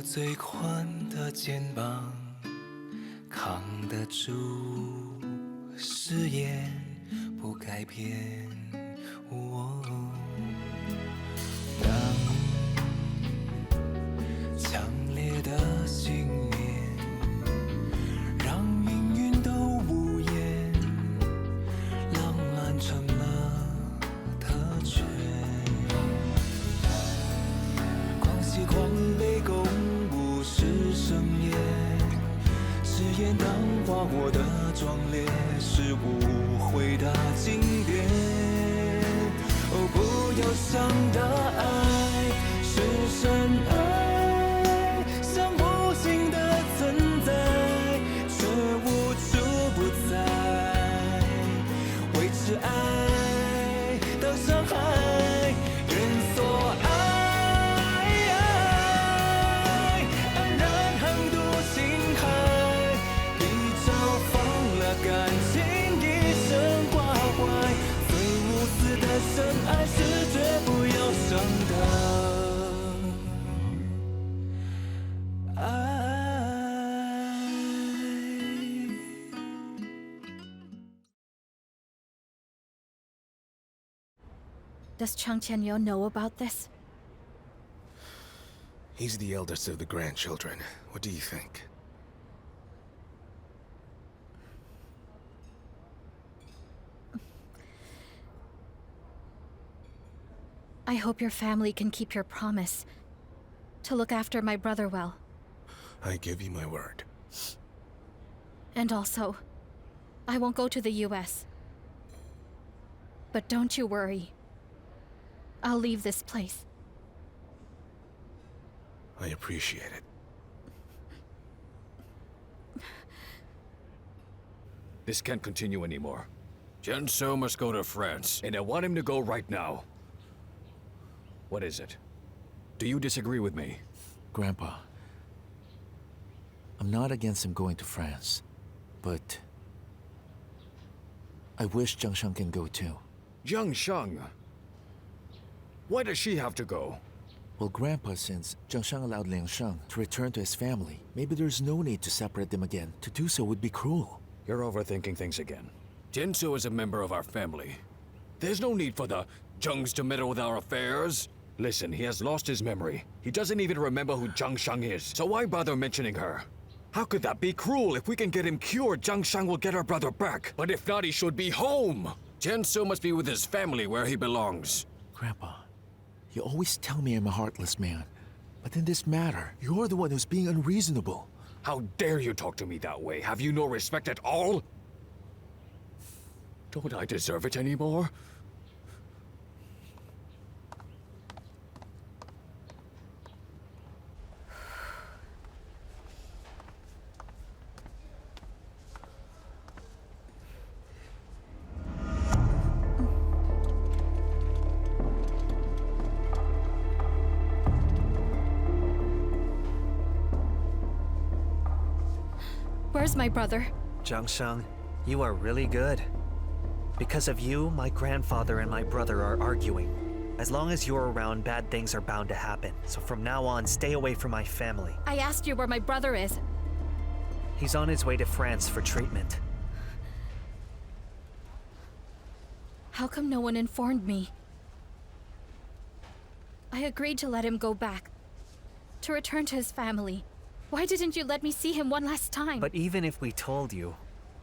最宽的肩膀，扛得住誓言不改变。当强烈的信念让命运都无言，浪漫成了特权。狂喜狂悲公布是盛宴，誓言当花火的壮烈，是无悔的经典。哦，不忧伤的爱是深爱，像无形的存在，却无处不在。维持爱的伤害，愿所爱，安然横渡星海，一朝放了感情，一生挂怀。最无私的深爱是绝不忧伤的爱。Does Cheng Tianyou know about this? He's the eldest of the grandchildren. What do you think? I hope your family can keep your promise to look after my brother well. I give you my word. And also, I won't go to the US. But don't you worry. I'll leave this place. I appreciate it. This can't continue anymore. Jiang Sheng must go to France, and I want him to go right now. What is it? Do you disagree with me? Grandpa, I'm not against him going to France, but I wish Jiang Sheng can go too. Jiang Sheng? Why does she have to go? Well, Grandpa, since Jiang Sheng allowed Liang Sheng to return to his family, maybe there's no need to separate them again. To do so would be cruel. You're overthinking things again. Jiang Sheng is a member of our family. There's no need for the Zhengs to meddle with our affairs. Listen, he has lost his memory. He doesn't even remember who Jiang Sheng is, so why bother mentioning her? How could that be cruel? If we can get him cured, Jiang Sheng will get our brother back. But if not, he should be home. Jiang Sheng must be with his family where he belongs. Grandpa, you always tell me I'm a heartless man. But in this matter, you're the one who's being unreasonable. How dare you talk to me that way? Have you no respect at all? Don't I deserve it anymore? Where's my brother? Jiang Sheng, you are really good. Because of you, my grandfather and my brother are arguing. As long as you're around, bad things are bound to happen. So from now on, stay away from my family. I asked you where my brother is. He's on his way to France for treatment. How come no one informed me? I agreed to let him go back, to return to his family. Why didn't you let me see him one last time? But even if we told you,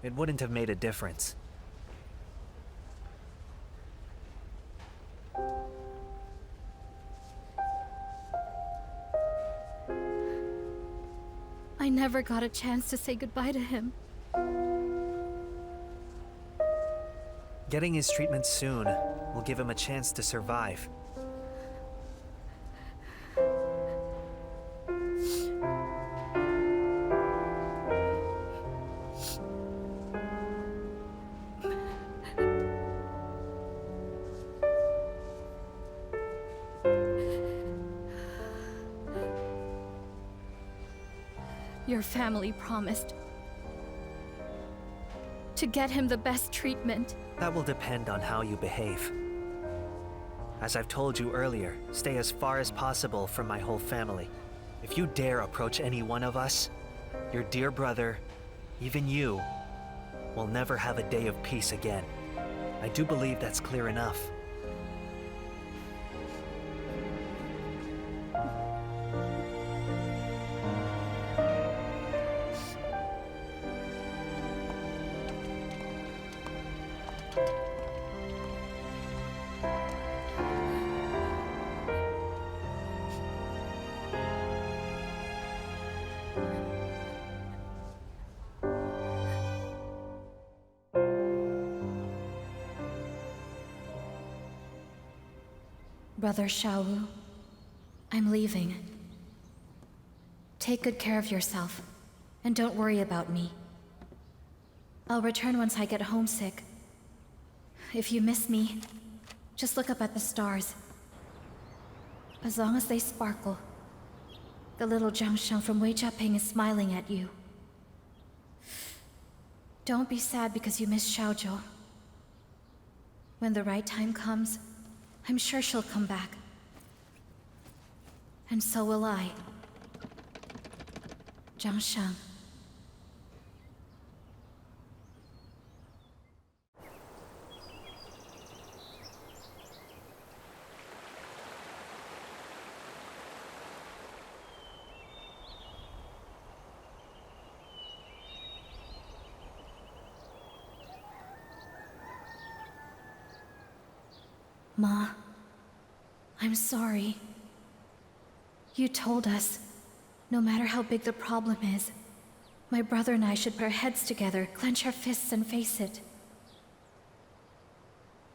it wouldn't have made a difference. I never got a chance to say goodbye to him. Getting his treatment soon will give him a chance to survive. Your family promised to get him the best treatment. That will depend on how you behave. As I've told you earlier, stay as far as possible from my whole family. If you dare approach any one of us, your dear brother, even you, will never have a day of peace again. I do believe that's clear enough. Brother Xiaowu, I'm leaving. Take good care of yourself, and don't worry about me. I'll return once I get homesick. If you miss me, just look up at the stars. As long as they sparkle, the little Jiang Sheng from Weijiaping is smiling at you. Don't be sad because you miss Xiaozhou. When the right time comes, I'm sure she'll come back. And so will I. Jiang Sheng. Ma, I'm sorry. You told us, no matter how big the problem is, my brother and I should put our heads together, clench our fists, and face it.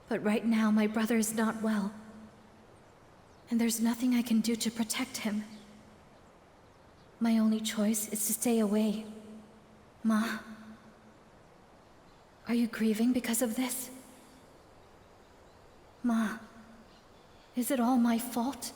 But right now, my brother is not well, and there's nothing I can do to protect him. My only choice is to stay away. Ma, are you grieving because of this? Ma, is it all my fault?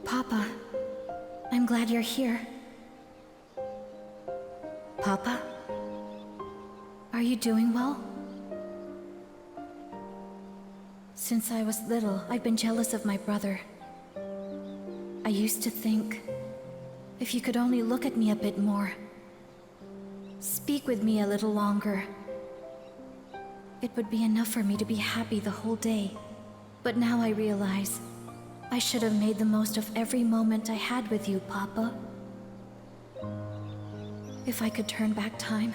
Papa, I'm glad you're here. Papa, are you doing well? Since I was little, I've been jealous of my brother. I used to think, if you could only look at me a bit more, speak with me a little longer, it would be enough for me to be happy the whole day. But now I realize I should have made the most of every moment I had with you, Papa. If I could turn back time,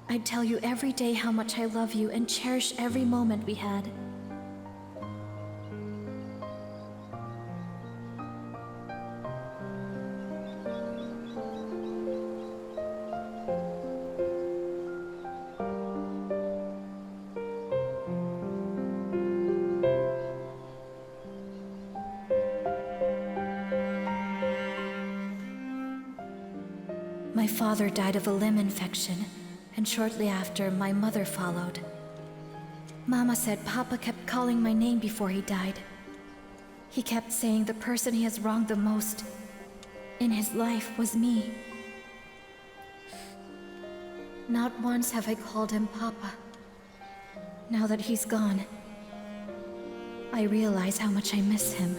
I'd tell you every day how much I love you and cherish every moment we had. My father died of a limb infection, and shortly after, my mother followed. Mama said Papa kept calling my name before he died. He kept saying the person he has wronged the most in his life was me. Not once have I called him Papa. Now that he's gone, I realize how much I miss him.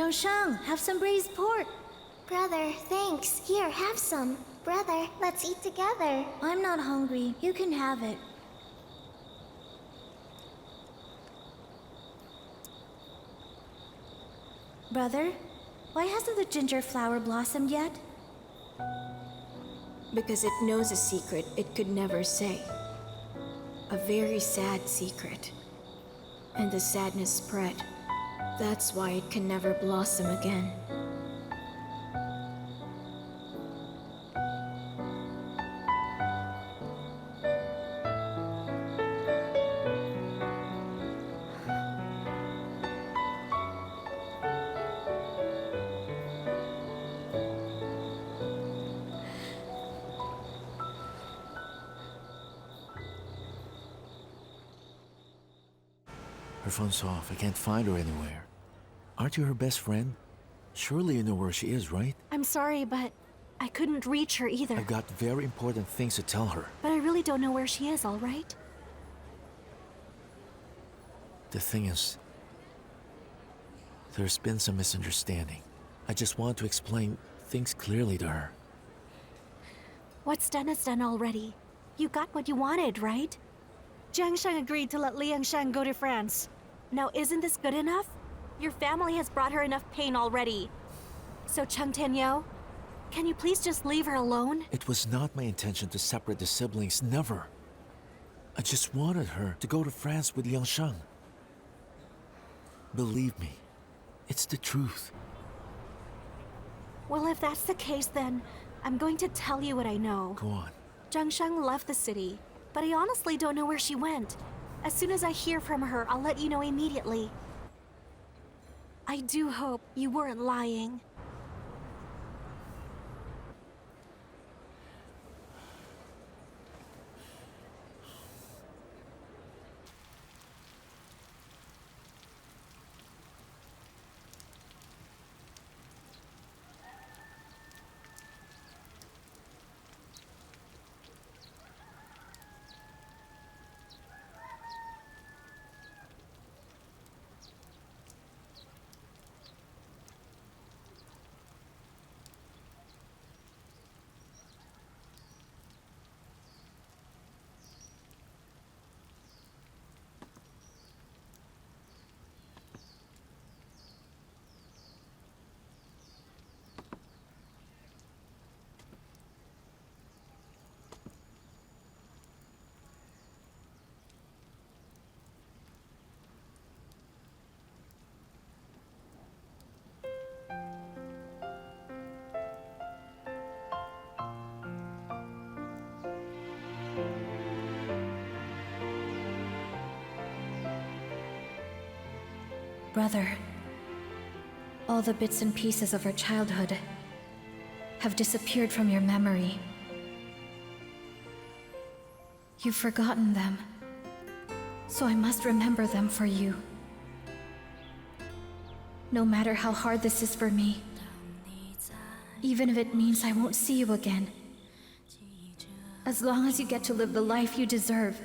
Jiang Sheng, have some braised pork. Brother, thanks. Here, have some. Brother, let's eat together. I'm not hungry. You can have it. Brother, why hasn't the ginger flower blossomed yet? Because it knows a secret it could never say. A very sad secret. And the sadness spread. That's why it can never blossom again. Her phone's off. I can't find her anywhere. Aren't you her best friend? Surely you know where she is, right? I'm sorry, but I couldn't reach her either. I've got very important things to tell her. But I really don't know where she is, all right? The thing is, there's been some misunderstanding. I just want to explain things clearly to her. What's done is done already. You got what you wanted, right? Jiang Sheng agreed to let Liang Sheng go to France. Now isn't this good enough? Your family has brought her enough pain already. So Cheng Tianyou, can you please just leave her alone? It was not my intention to separate the siblings, never. I just wanted her to go to France with Liang Sheng. Believe me, it's the truth. Well, if that's the case, then I'm going to tell you what I know. Go on. Jiang Sheng left the city, but I honestly don't know where she went. As soon as I hear from her, I'll let you know immediately. I do hope you weren't lying. Brother, all the bits and pieces of our childhood have disappeared from your memory. You've forgotten them, so I must remember them for you. No matter how hard this is for me, even if it means I won't see you again, as long as you get to live the life you deserve,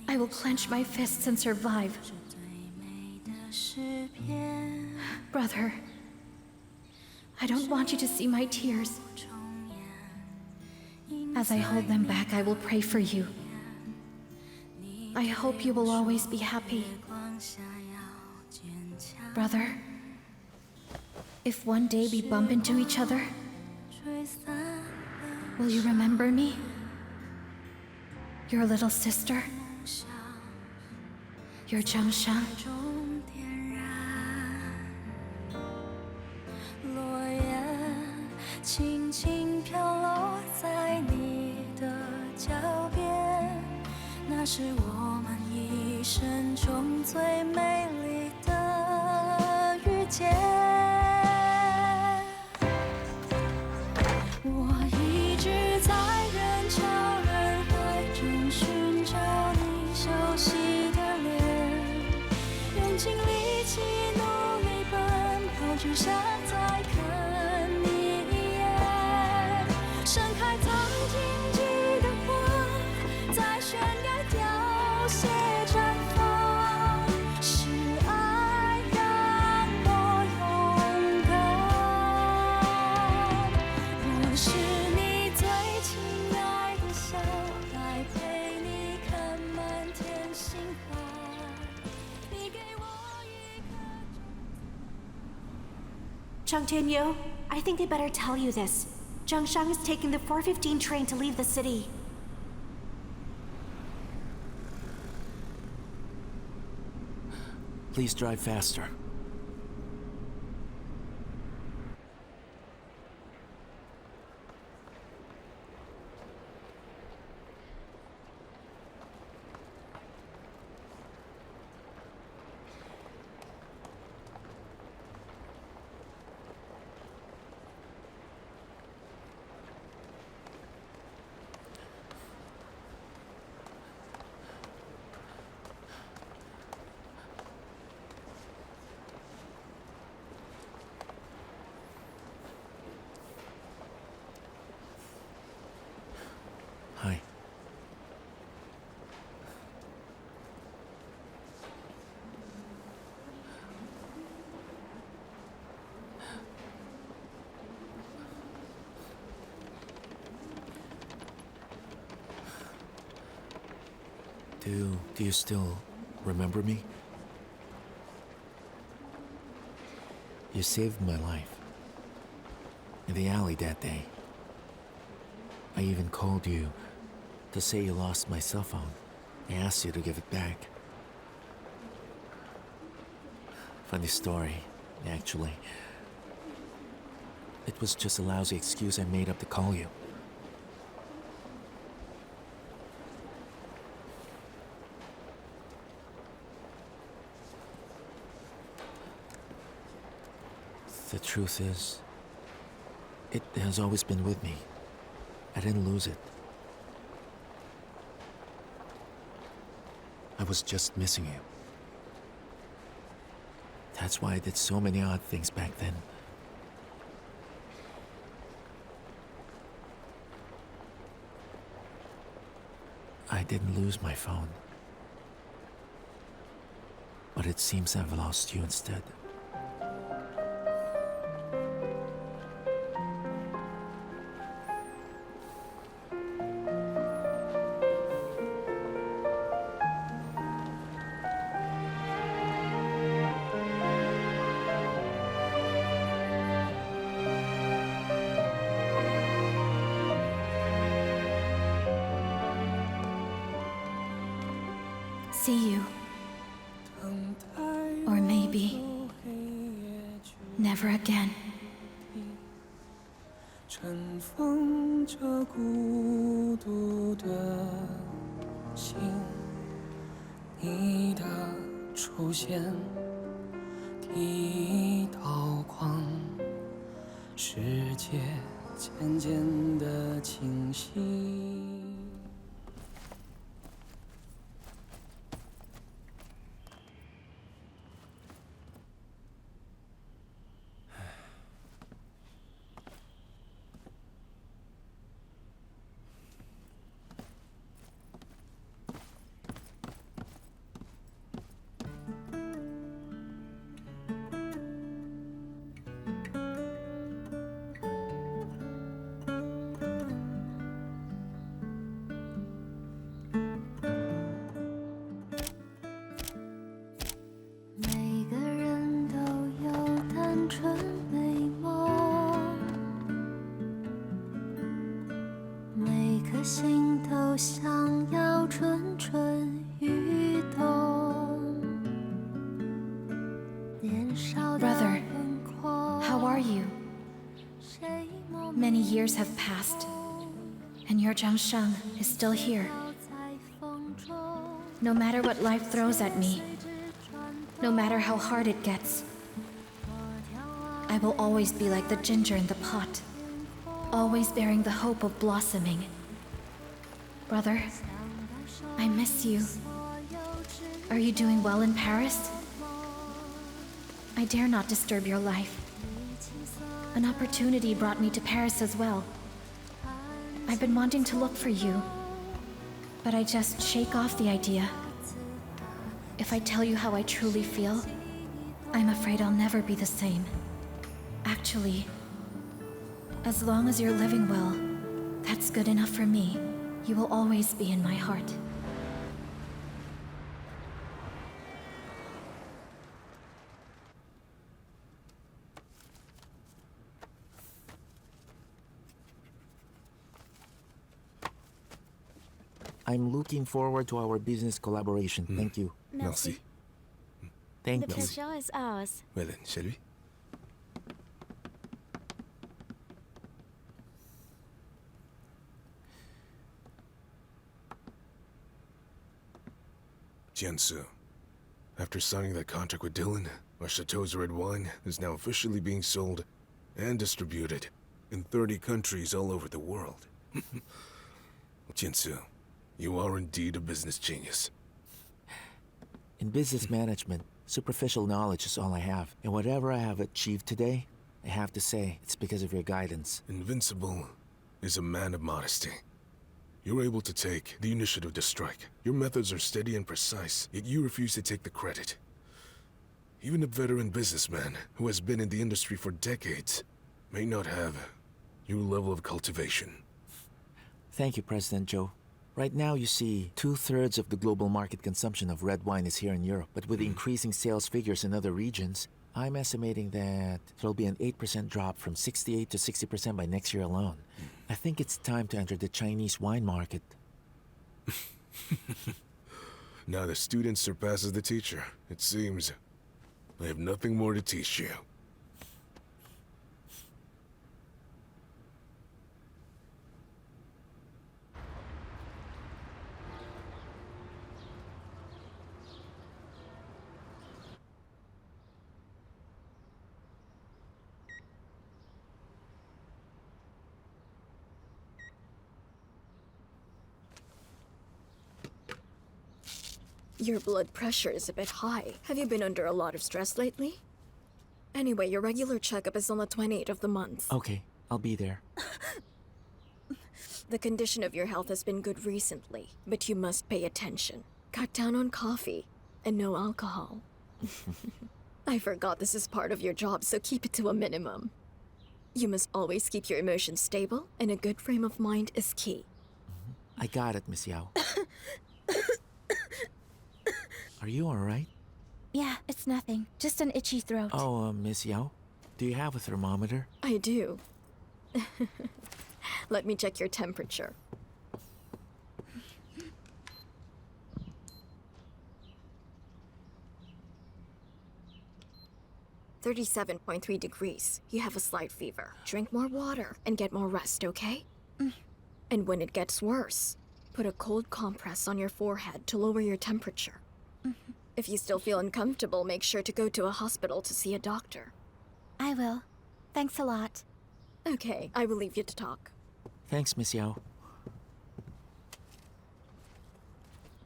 I will clench my fists and survive. Brother, I don't want you to see my tears. As I hold them back, I will pray for you. I hope you will always be happy. Brother, if one day we bump into each other, will you remember me? Your little sister? Your Jiang Sheng? 落叶轻轻飘落在你的脚边，那是我们一生中最美丽的遇见。我一直在人潮人海中寻找你熟悉的脸，用尽力气努力奔跑，只想再看你一眼。盛开曾荆棘的花，在悬崖凋谢绽放，是爱让我 Cheng Tianyou, I think I better tell you this. Jiang Sheng is taking the 4:15 train to leave the city. Please drive faster. Hi. Do you still remember me? You saved my life. In the alley that day. I even called you to say you lost my cell phone. I asked you to give it back. Funny story, actually. It was just a lousy excuse I made up to call you. The truth is, it has always been with me. I didn't lose it. I was just missing you. That's why I did so many odd things back then. I didn't lose my phone. But it seems I've lost you instead. See you. Or maybe never again. 尘封着孤独的心，你的出现，第一道光，世界渐渐的清晰。 心都想要蠢蠢欲动。Brother, how are you? Many years have passed, and your Jiang Sheng is still here. No matter what life throws at me, no matter how hard it gets, I will always be like the ginger in the pot, always bearing the hope of blossoming. Brother, I miss you. Are you doing well in Paris? I dare not disturb your life. An opportunity brought me to Paris as well. I've been wanting to look for you, but I just shake off the idea. If I tell you how I truly feel, I'm afraid I'll never be the same. Actually, as long as you're living well, that's good enough for me. You will always be in my heart. I'm looking forward to our business collaboration. Thank you. Merci. Thank The you. pleasure is ours. Well then, shall we? Jiansu, after signing that contract with Dylan, our Chateau's red wine is now officially being sold and distributed in 30 countries all over the world. Jiansu, you are indeed a business genius. In business management, superficial knowledge is all I have. And whatever I have achieved today, I have to say, it's because of your guidance. Invincible is a man of modesty. You're able to take the initiative to strike. Your methods are steady and precise, yet you refuse to take the credit. Even a veteran businessman who has been in the industry for decades may not have your level of cultivation. Thank you, President Joe. Right now, you see, 2/3 of the global market consumption of red wine is here in Europe. But with increasing sales figures in other regions, I'm estimating that there'll be an 8% drop from 68 to 60% by next year alone. I think it's time to enter the Chinese wine market. Now the student surpasses the teacher. It seems I have nothing more to teach you. Your blood pressure is a bit high. Have you been under a lot of stress lately? Anyway, your regular checkup is on the 28th of the month. Okay, I'll be there. The condition of your health has been good recently, but you must pay attention. Cut down on coffee and no alcohol. I forgot this is part of your job, so keep it to a minimum. You must always keep your emotions stable, and a good frame of mind is key. I got it, Miss Yao. Are you alright? Yeah, it's nothing. Just an itchy throat. Oh, Miss Yao, do you have a thermometer? I do. Let me check your temperature. "37.3 degrees. You have a slight fever. Drink more water and get more rest, okay? And when it gets worse, put a cold compress on your forehead to lower your temperature. If you still feel uncomfortable, make sure to go to a hospital to see a doctor. I will. Thanks a lot. Okay, I will leave you to talk. Thanks, Miss Yao.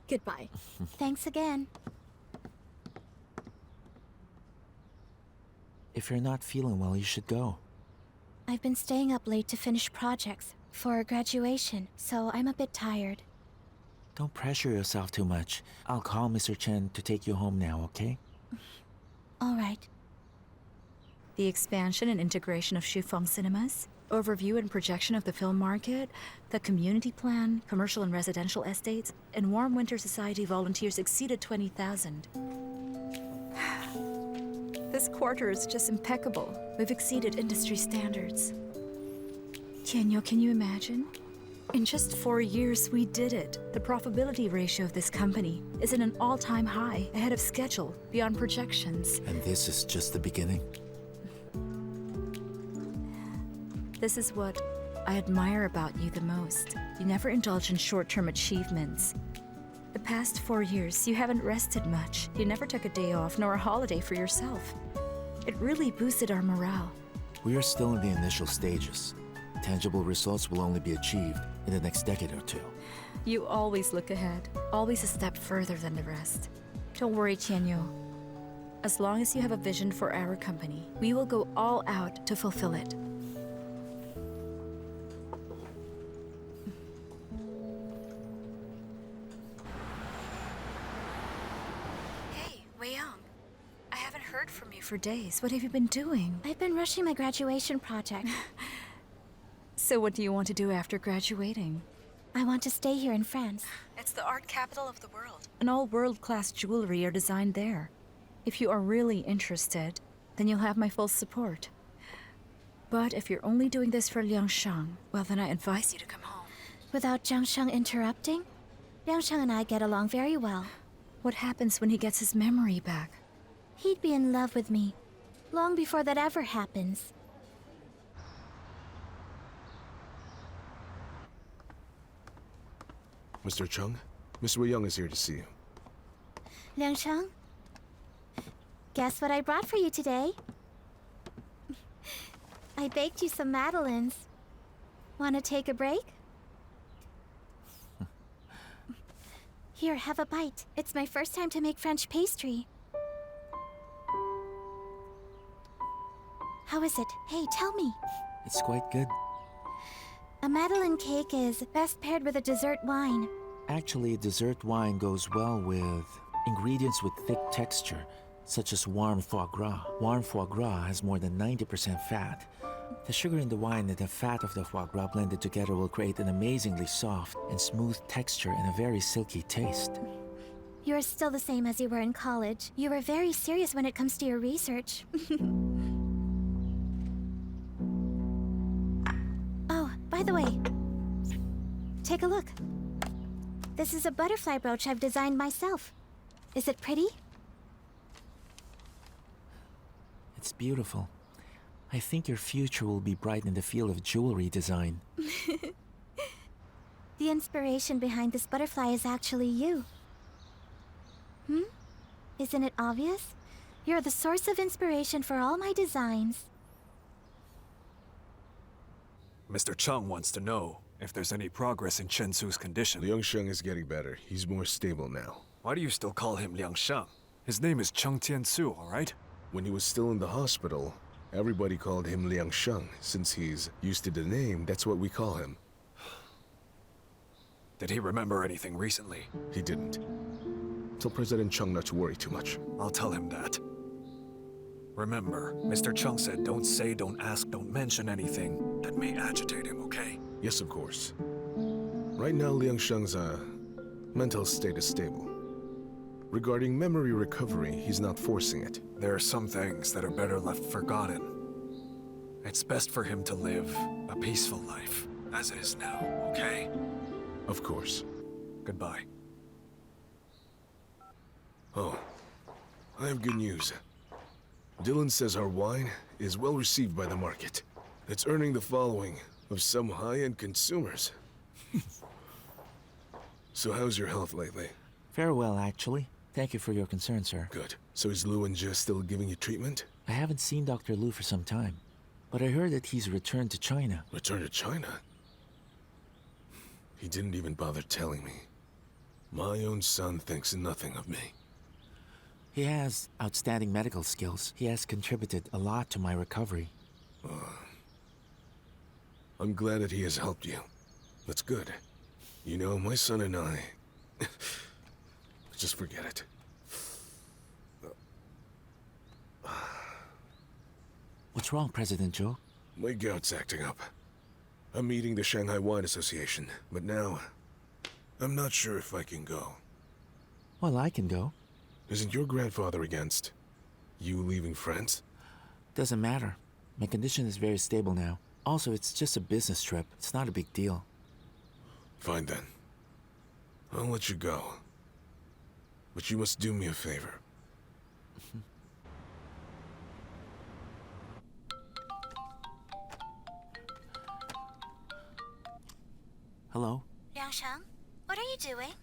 Goodbye. Thanks again. If you're not feeling well, you should go. I've been staying up late to finish projects for graduation, so I'm a bit tired. Don't pressure yourself too much. I'll call Mr. Chen to take you home now, okay? All right. The expansion and integration of Shufeng cinemas, overview and projection of the film market, the community plan, commercial and residential estates, and Warm Winter Society volunteers exceeded 20,000. This quarter is just impeccable. We've exceeded industry standards. Tianyou, can you imagine? In just 4 years, we did it. The profitability ratio of this company is at an all-time high, ahead of schedule, beyond projections. And this is just the beginning. This is what I admire about you the most. You never indulge in short-term achievements. The past 4 years, you haven't rested much. You never took a day off nor a holiday for yourself. It really boosted our morale. We are still in the initial stages. Tangible results will only be achieved in the next decade or two. You always look ahead, always a step further than the rest. Don't worry, Tianyou. As long as you have a vision for our company, we will go all out to fulfill it. Hey, Wang. I haven't heard from you for days. What have you been doing? I've been rushing my graduation project. So what do you want to do after graduating? I want to stay here in France. It's the art capital of the world. And all world-class jewelry are designed there. If you are really interested, then you'll have my full support. But if you're only doing this for Liang Sheng, well then I advise you to come home. Without Jiang Sheng interrupting? Liang Sheng and I get along very well. What happens when he gets his memory back? He'd be in love with me, long before that ever happens. Mr. Chung, Miss Wei Young is here to see you. Liang Sheng? Guess what I brought for you today? I baked you some madeleines. Want to take a break? Here, have a bite. It's my first time to make French pastry. How is it? Hey, tell me. It's quite good. A madeleine cake is best paired with a dessert wine. Actually, dessert wine goes well with ingredients with thick texture, such as warm foie gras. Warm foie gras has more than 90% fat. The sugar in the wine and the fat of the foie gras blended together will create an amazingly soft and smooth texture and a very silky taste. You're still the same as you were in college. You were very serious when it comes to your research. Oh, by the way, take a look. This is a butterfly brooch I've designed myself. Is it pretty? It's beautiful. I think your future will be bright in the field of jewelry design. The inspiration behind this butterfly is actually you. Isn't it obvious? You're the source of inspiration for all my designs. Mr. Chung wants to know if there's any progress in Chen Su's condition. Liang Sheng is getting better. He's more stable now. Why do you still call him Liang Sheng? His name is Cheng Tianyou, all right? When he was still in the hospital, everybody called him Liang Sheng. Since he's used to the name, that's what we call him. Did he remember anything recently? He didn't. Tell President Chung not to worry too much. I'll tell him that. Remember, Mr. Chung said don't say, don't ask, don't mention anything that may agitate him, okay? Yes, of course. Right now, Liang Sheng's mental state is stable. Regarding memory recovery, he's not forcing it. There are some things that are better left forgotten. It's best for him to live a peaceful life, as it is now, okay? Of course. Goodbye. Oh, I have good news. Dylan says our wine is well received by the market. It's earning the following of some high-end consumers. So how's your health lately? Very well, actually. Thank you for your concern, sir. Good. So is Lu and Jess still giving you treatment? I haven't seen Dr. Lu for some time, but I heard that he's returned to China. Returned to China? He didn't even bother telling me. My own son thinks nothing of me. He has outstanding medical skills. He has contributed a lot to my recovery. I'm glad that he has helped you. That's good. You know, my son and I... Just forget it. What's wrong, President Zhou? My gout's acting up. I'm meeting the Shanghai Wine Association, but now... I'm not sure if I can go. Well, I can go. Isn't your grandfather against you leaving France? Doesn't matter. My condition is very stable now. Also, it's just a business trip. It's not a big deal. Fine then. I'll let you go. But you must do me a favor. Hello? Liang Sheng, what are you doing?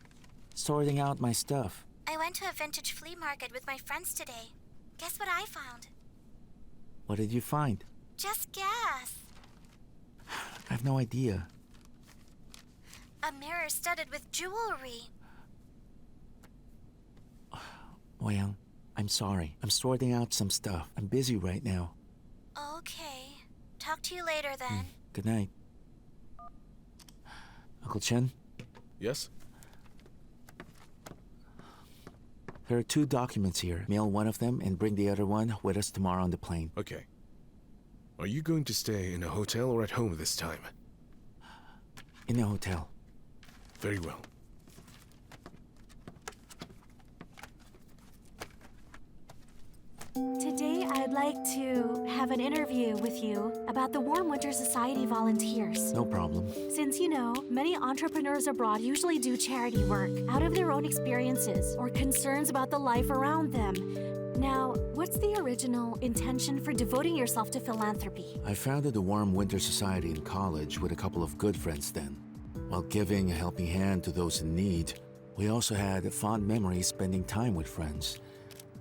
Sorting out my stuff. I went to a vintage flea market with my friends today. Guess what I found? What did you find? Just guess. I have no idea. A mirror studded with jewelry. Wang, I'm sorry. I'm sorting out some stuff. I'm busy right now. Okay. Talk to you later then. Good night. Uncle Chen, Yes? there are 2 documents here. Mail one of them and bring the other one with us tomorrow on the plane. Okay. Are you going to stay in a hotel or at home this time? In a hotel. Very well. Today, I'd I'd like to have an interview with you about the Warm Winter Society volunteers. No problem. Since you know, many entrepreneurs abroad usually do charity work out of their own experiences or concerns about the life around them. Now, what's the original intention for devoting yourself to philanthropy? I founded the Warm Winter Society in college with a couple of good friends then. While giving a helping hand to those in need, we also had fond memories spending time with friends.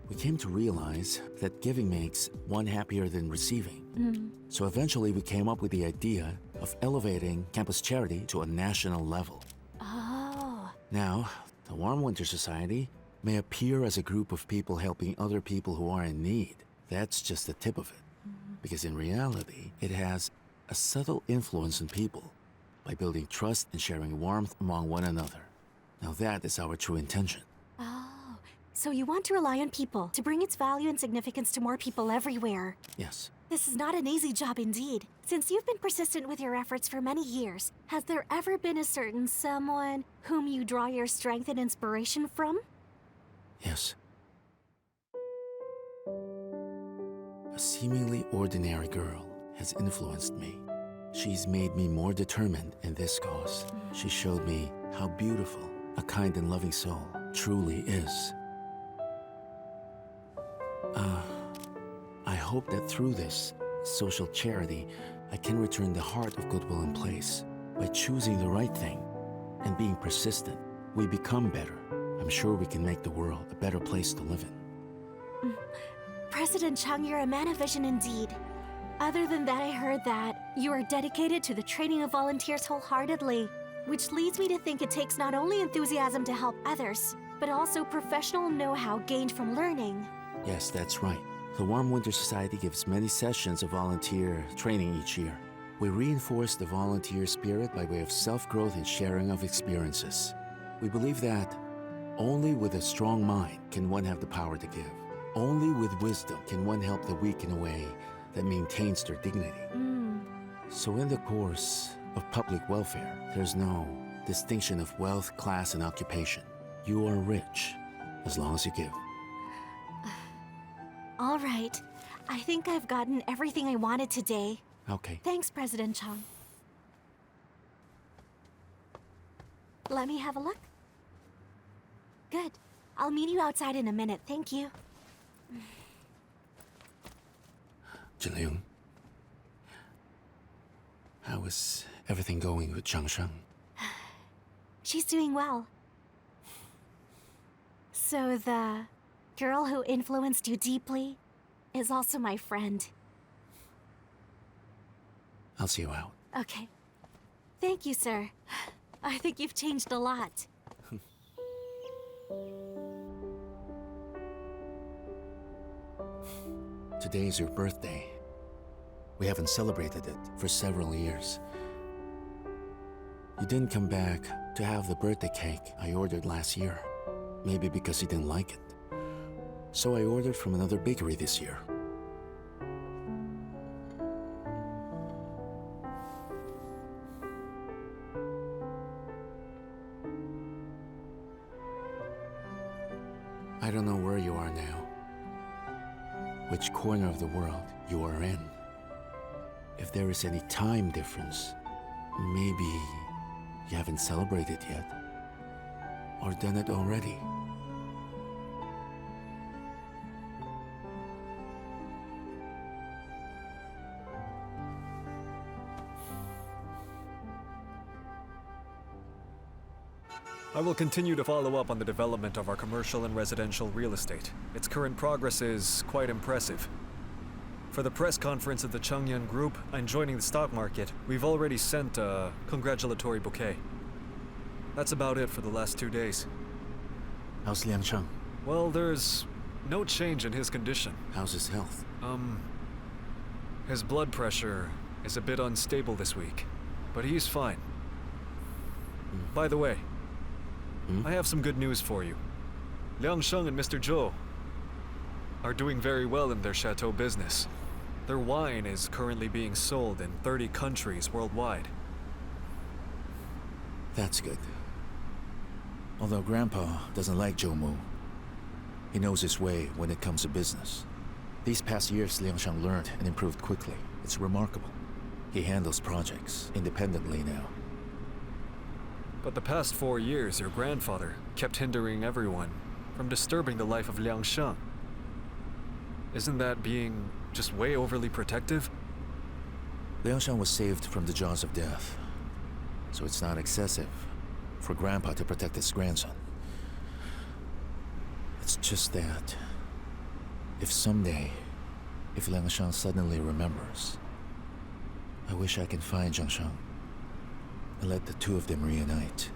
We came to realize that giving makes one happier than receiving. So eventually we came up with the idea of elevating campus charity to a national level. Oh. Now, the Warm Winter Society may appear as a group of people helping other people who are in need. That's just the tip of it. Because in reality, it has a subtle influence on people by building trust and sharing warmth among one another. Now that is our true intention. Oh. So you want to rely on people to bring its value and significance to more people everywhere. Yes. This is not an easy job indeed. Since you've been persistent with your efforts for many years, has there ever been a certain someone whom you draw your strength and inspiration from? Yes. A seemingly ordinary girl has influenced me. She's made me more determined in this cause. She showed me how beautiful a kind and loving soul truly is. I hope that through this social charity, I can return the heart of goodwill in place. By choosing the right thing and being persistent, we become better. I'm sure we can make the world a better place to live in. President Chung, you're a man of vision indeed. Other than that, I heard that you are dedicated to the training of volunteers wholeheartedly, which leads me to think it takes not only enthusiasm to help others, but also professional know-how gained from learning. Yes, that's right. The Warm Winter Society gives many sessions of volunteer training each year. We reinforce the volunteer spirit by way of self-growth and sharing of experiences. We believe that only with a strong mind can one have the power to give. Only with wisdom can one help the weak in a way that maintains their dignity. So in the course of public welfare, there's no distinction of wealth, class, and occupation. You are rich as long as you give. All right. I think I've gotten everything I wanted today. Okay. Thanks, President Chung. Let me have a look. Good. I'll meet you outside in a minute. Thank you. Jiang, how is everything going with Jiang Sheng? She's doing well. So the girl who influenced you deeply is also my friend. I'll see you out. Okay. Thank you, sir. I think you've changed a lot. Today is your birthday. We haven't celebrated it for several years. You didn't come back to have the birthday cake I ordered last year. Maybe because you didn't like it. So I ordered from another bakery this year. I don't know where you are now, which corner of the world you are in. If there is any time difference, maybe you haven't celebrated yet, or done it already. I will continue to follow up on the development of our commercial and residential real estate. Its current progress is quite impressive. For the press conference of the Chungyun Group and joining the stock market, we've already sent a congratulatory bouquet. That's about it for the last 2 days. How's Liang Sheng? Well, there's no change in his condition. How's his health? His blood pressure is a bit unstable this week, but he's fine. By the way, I have some good news for you. Liang Sheng and Mr. Zhou are doing very well in their chateau business. Their wine is currently being sold in 30 countries worldwide. That's good. Although Grandpa doesn't like Zhou Mu, he knows his way when it comes to business. These past years, Liang Sheng learned and improved quickly. It's remarkable. He handles projects independently now. But the past 4 years, your grandfather kept hindering everyone from disturbing the life of Liang Sheng. Isn't that being just way overly protective? Liang Sheng was saved from the jaws of death, so it's not excessive for Grandpa to protect his grandson. It's just that if someday, if Liang Sheng suddenly remembers, I wish I can find Jiang Sheng and let the two of them reunite.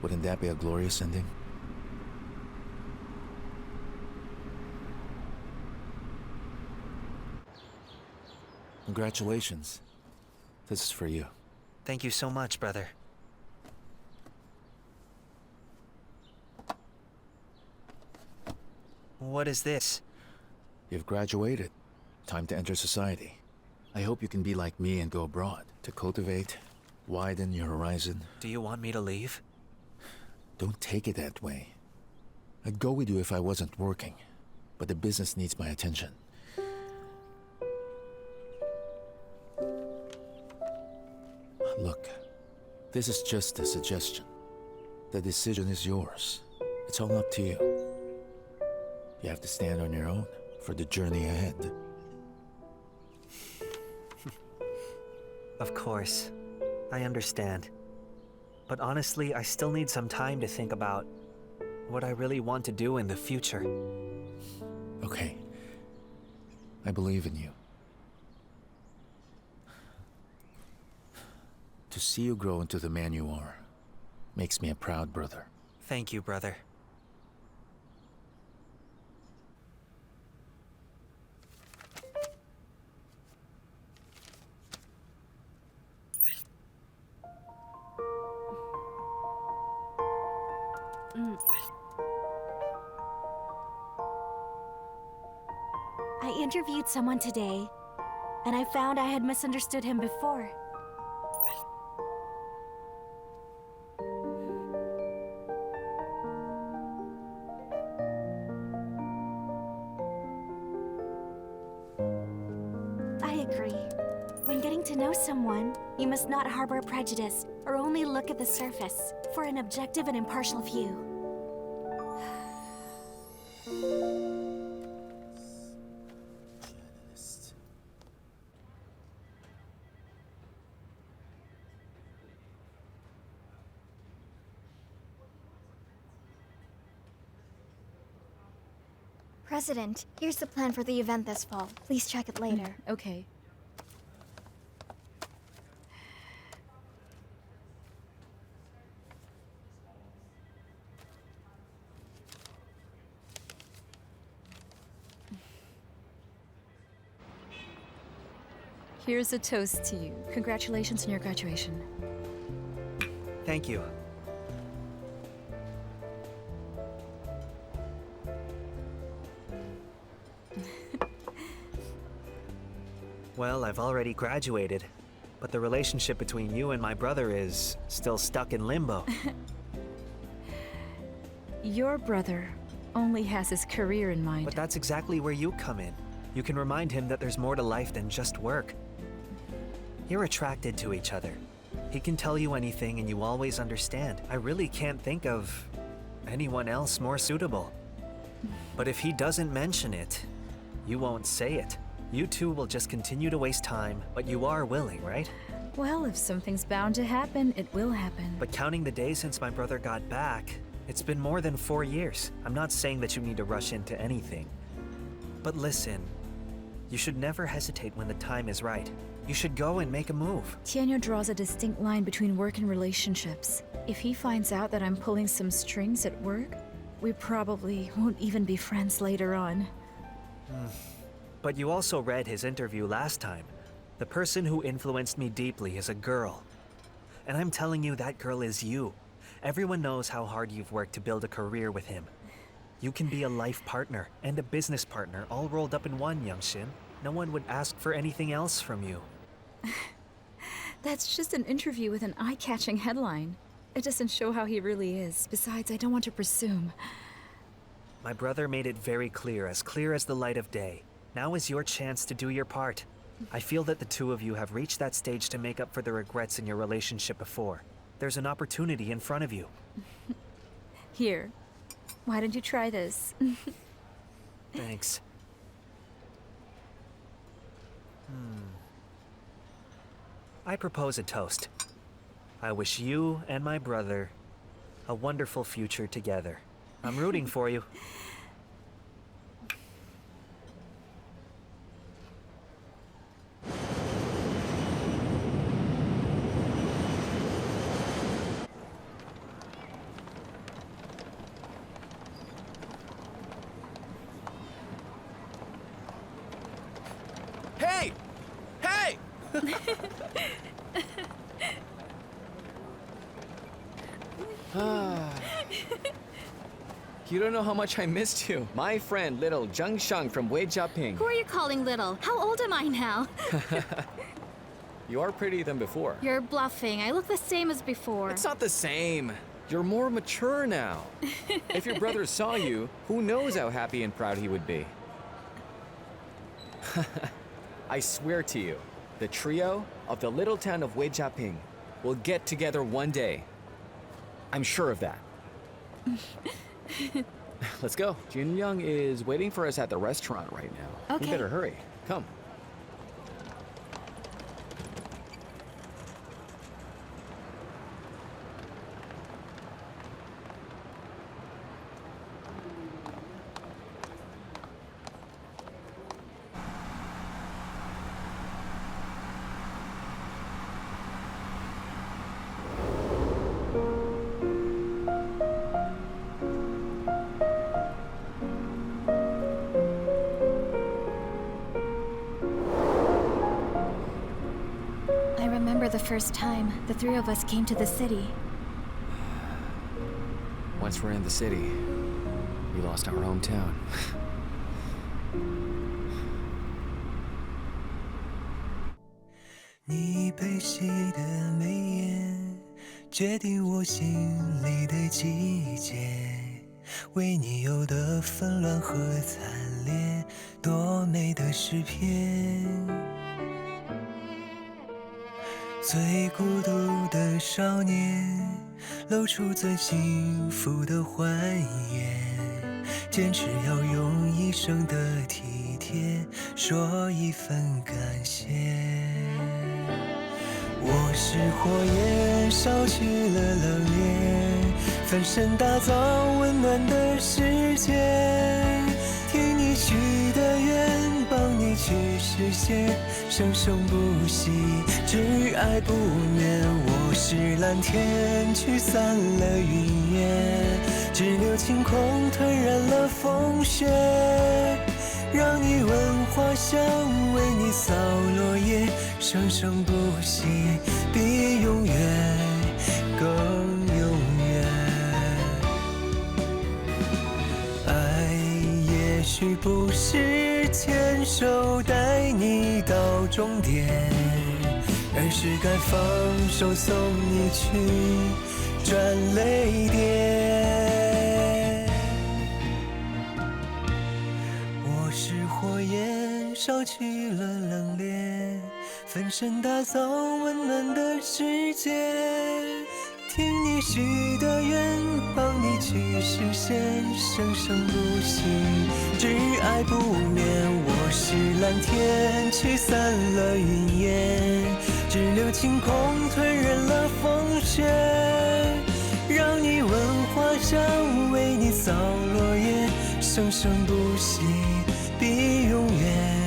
Wouldn't that be a glorious ending? Congratulations. This is for you. Thank you so much, brother. What is this? You've graduated. Time to enter society. I hope you can be like me and go abroad to cultivate, widen your horizon. Do you want me to leave? Don't take it that way. I'd go with you if I wasn't working, but the business needs my attention. Look, this is just a suggestion. The decision is yours. It's all up to you. You have to stand on your own for the journey ahead. Of course. I understand. But honestly, I still need some time to think about what I really want to do in the future. Okay. I believe in you. To see you grow into the man you are makes me a proud brother. Thank you, brother. I interviewed someone today, and I found I had misunderstood him before. I agree. When getting to know someone, you must not harbor prejudice or only look at the surface for an objective and impartial view. President, here's the plan for the event this fall. Please check it later. Okay. Here's a toast to you. Congratulations on your graduation. Thank you. Well, I've already graduated, but the relationship between you and my brother is still stuck in limbo. Your brother only has his career in mind. But that's exactly where you come in. You can remind him that there's more to life than just work. You're attracted to each other. He can tell you anything and you always understand. I really can't think of anyone else more suitable. But if he doesn't mention it, you won't say it. You two will just continue to waste time, but you are willing, right? Well, if something's bound to happen, it will happen. But counting the days since my brother got back, it's been more than 4 years. I'm not saying that you need to rush into anything. But listen, you should never hesitate when the time is right. You should go and make a move. Tianyou draws a distinct line between work and relationships. If he finds out that I'm pulling some strings at work, we probably won't even be friends later on. But you also read his interview last time. The person who influenced me deeply is a girl. And I'm telling you, that girl is you. Everyone knows how hard you've worked to build a career with him. You can be a life partner and a business partner all rolled up in one, Liang Sheng. No one would ask for anything else from you. That's just an interview with an eye-catching headline. It doesn't show how he really is. Besides, I don't want to presume. My brother made it very clear as the light of day. Now is your chance to do your part. I feel that the two of you have reached that stage to make up for the regrets in your relationship before. There's an opportunity in front of you. Here, why don't you try this? Thanks. I propose a toast. I wish you and my brother a wonderful future together. I'm rooting for you. Hey! Hey! You don't know how much I missed you. My friend, little Jiang Sheng from Weijia. Who are you calling little? How old am I now? You are prettier than before. You're bluffing. I look the same as before. It's not the same. You're more mature now. If your brother saw you, who knows how happy and proud he would be. I swear to you, the trio of the little town of Weijia will get together one day. I'm sure of that. Let's go. Jin is waiting for us at the restaurant right now. Okay. We better hurry. Come. I remember the first time the three of us came to the city. Once we're in the city, we lost our hometown. 你悲喜的眉眼，决定我心里的季节。为你有的纷乱和惨烈，多美的诗篇。最孤独的少年，露出最幸福的欢颜，坚持要用一生的体贴，说一份感谢。我是火焰，烧去了冷冽，翻身打造温暖的世界。听你许的愿，帮你去实现，生生不息，挚爱不灭。我是蓝天，驱散了云烟，只留晴空，吞染了风雪。让你闻花香，为你扫落叶，生生不息，比永远更永远。爱也许不是牵手带你到终点，而是该放手送你去转泪点。我是火焰，烧去了冷冽，分身打造温暖的世界。听你许的愿，帮你去实现，生生不息，挚爱不灭。我是蓝天，驱散了云烟，只留晴空，吞忍了风雪。让你闻花香，为你扫落叶，生生不息，比永远